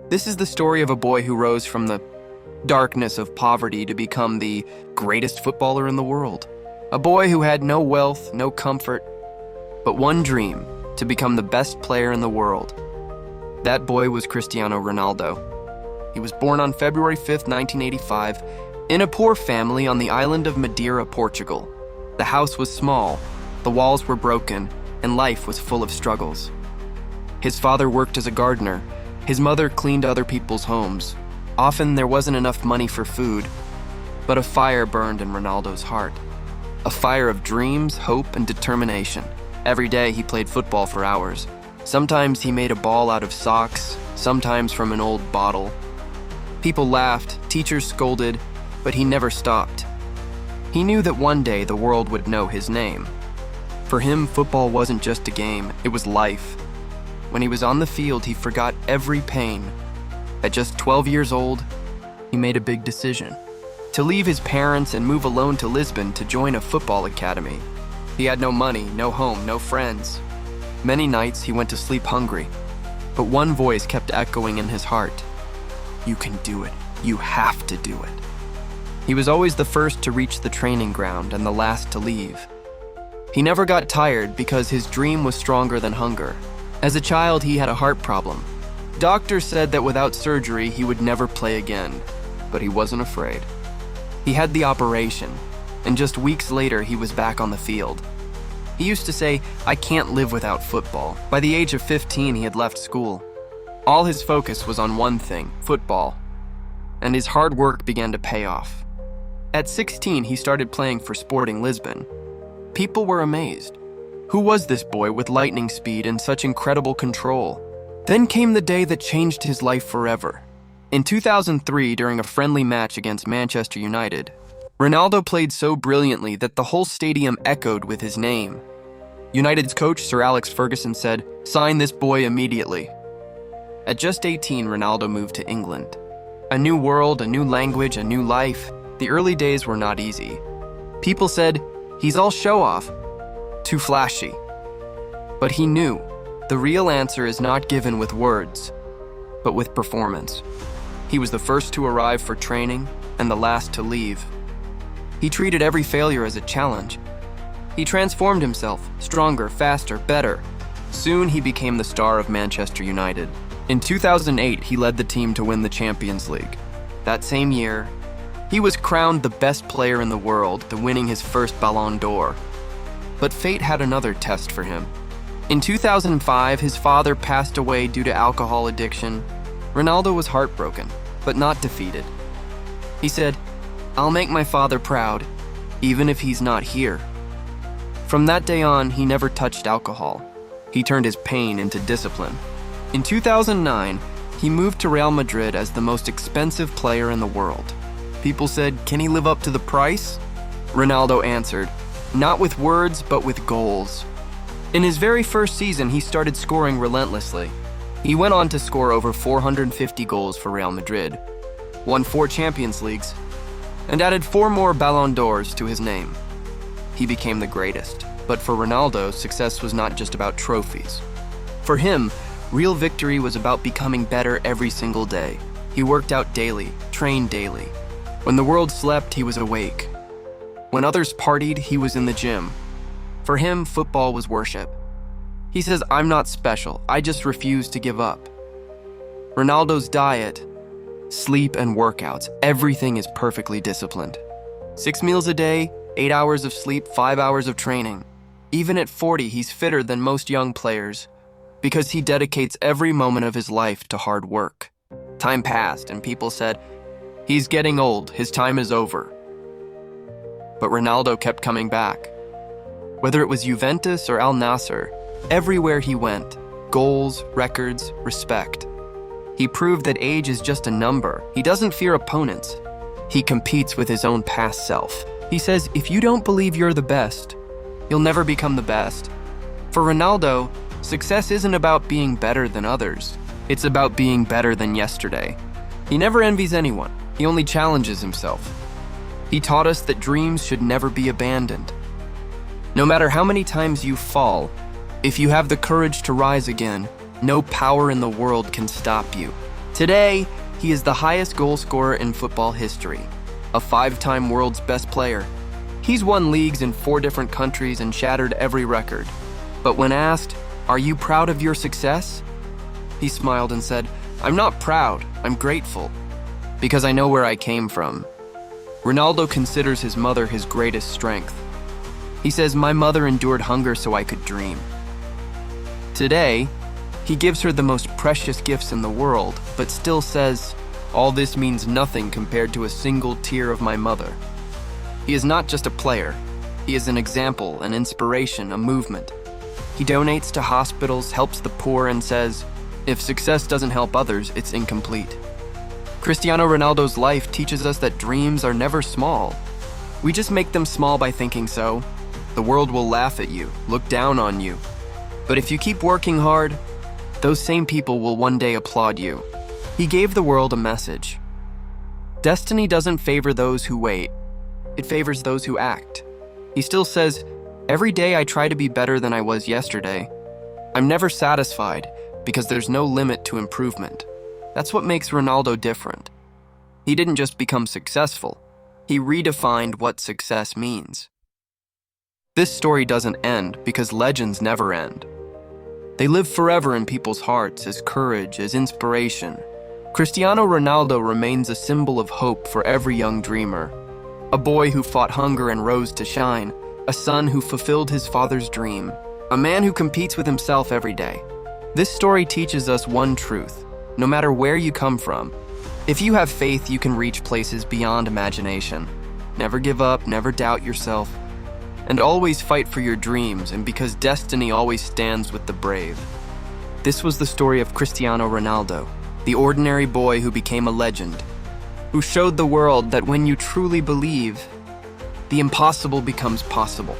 This is the story of a boy who rose from the darkness of poverty to become the greatest footballer in the world. A boy who had no wealth, no comfort, but one dream: to become the best player in the world. That boy was Cristiano Ronaldo. He was born on February 5th, 1985, in a poor family on the island of Madeira, Portugal. The house was small, the walls were broken, and life was full of struggles. His father worked as a gardener. His mother cleaned other people's homes. Often there wasn't enough money for food, but a fire burned in Ronaldo's heart. A fire of dreams, hope, and determination. Every day he played football for hours. Sometimes he made a ball out of socks, sometimes from an old bottle. People laughed, teachers scolded, but he never stopped. He knew that one day the world would know his name. For him, football wasn't just a game, it was life. When he was on the field, he forgot every pain. At just 12 years old, he made a big decision: to leave his parents and move alone to Lisbon to join a football academy. He had no money, no home, no friends. Many nights he went to sleep hungry, but one voice kept echoing in his heart: "You can do it. You have to do it." He was always the first to reach the training ground and the last to leave. He never got tired because his dream was stronger than hunger. As a child, he had a heart problem. Doctors said that without surgery, he would never play again, but he wasn't afraid. He had the operation, and just weeks later, he was back on the field. He used to say, "I can't live without football." By the age of 15, he had left school. All his focus was on one thing: football, and his hard work began to pay off. At 16, he started playing for Sporting Lisbon. People were amazed. Who was this boy with lightning speed and such incredible control? Then came the day that changed his life forever. In 2003, during a friendly match against Manchester United, Ronaldo played so brilliantly that the whole stadium echoed with his name. United's coach, Sir Alex Ferguson, said, "Sign this boy immediately." At just 18, Ronaldo moved to England. A new world, a new language, a new life. The early days were not easy. People said, "He's all show-off, too flashy." But he knew the real answer is not given with words, but with performance. He was the first to arrive for training and the last to leave. He treated every failure as a challenge. He transformed himself, stronger, faster, better. Soon he became the star of Manchester United. In 2008, he led the team to win the Champions League. That same year, he was crowned the best player in the world, winning his first Ballon d'Or. But fate had another test for him. In 2005, his father passed away due to alcohol addiction. Ronaldo was heartbroken, but not defeated. He said, "I'll make my father proud, even if he's not here." From that day on, he never touched alcohol. He turned his pain into discipline. In 2009, he moved to Real Madrid as the most expensive player in the world. People said, "Can he live up to the price?" Ronaldo answered, "Not with words, but with goals." In his very first season, he started scoring relentlessly. He went on to score over 450 goals for Real Madrid, won 4 Champions Leagues, and added 4 more Ballon d'Ors to his name. He became the greatest. But for Ronaldo, success was not just about trophies. For him, real victory was about becoming better every single day. He worked out daily, trained daily. When the world slept, he was awake. When others partied, he was in the gym. For him, football was worship. He says, "I'm not special, I just refuse to give up." Ronaldo's diet, sleep, and workouts, everything is perfectly disciplined. 6 meals a day, 8 hours of sleep, 5 hours of training. Even at 40, he's fitter than most young players because he dedicates every moment of his life to hard work. Time passed and people said, "He's getting old, his time is over." But Ronaldo kept coming back. Whether it was Juventus or Al Nassr, everywhere he went, goals, records, respect. He proved that age is just a number. He doesn't fear opponents. He competes with his own past self. He says, "If you don't believe you're the best, you'll never become the best." For Ronaldo, success isn't about being better than others. It's about being better than yesterday. He never envies anyone. He only challenges himself. He taught us that dreams should never be abandoned. No matter how many times you fall, if you have the courage to rise again, no power in the world can stop you. Today, he is the highest goal scorer in football history, a 5-time world's best player. He's won leagues in 4 different countries and shattered every record. But when asked, "Are you proud of your success?" he smiled and said, "I'm not proud, I'm grateful, because I know where I came from." Ronaldo considers his mother his greatest strength. He says, "My mother endured hunger so I could dream." Today, he gives her the most precious gifts in the world, but still says, "All this means nothing compared to a single tear of my mother." He is not just a player. He is an example, an inspiration, a movement. He donates to hospitals, helps the poor, and says, "If success doesn't help others, it's incomplete." Cristiano Ronaldo's life teaches us that dreams are never small. We just make them small by thinking so. The world will laugh at you, look down on you. But if you keep working hard, those same people will one day applaud you. He gave the world a message. Destiny doesn't favor those who wait. It favors those who act. He still says, "Every day I try to be better than I was yesterday. I'm never satisfied because there's no limit to improvement." That's what makes Ronaldo different. He didn't just become successful. He redefined what success means. This story doesn't end because legends never end. They live forever in people's hearts as courage, as inspiration. Cristiano Ronaldo remains a symbol of hope for every young dreamer. A boy who fought hunger and rose to shine. A son who fulfilled his father's dream. A man who competes with himself every day. This story teaches us one truth. No matter where you come from, if you have faith, you can reach places beyond imagination. Never give up, never doubt yourself. And always fight for your dreams, and because destiny always stands with the brave. This was the story of Cristiano Ronaldo, the ordinary boy who became a legend, who showed the world that when you truly believe, the impossible becomes possible.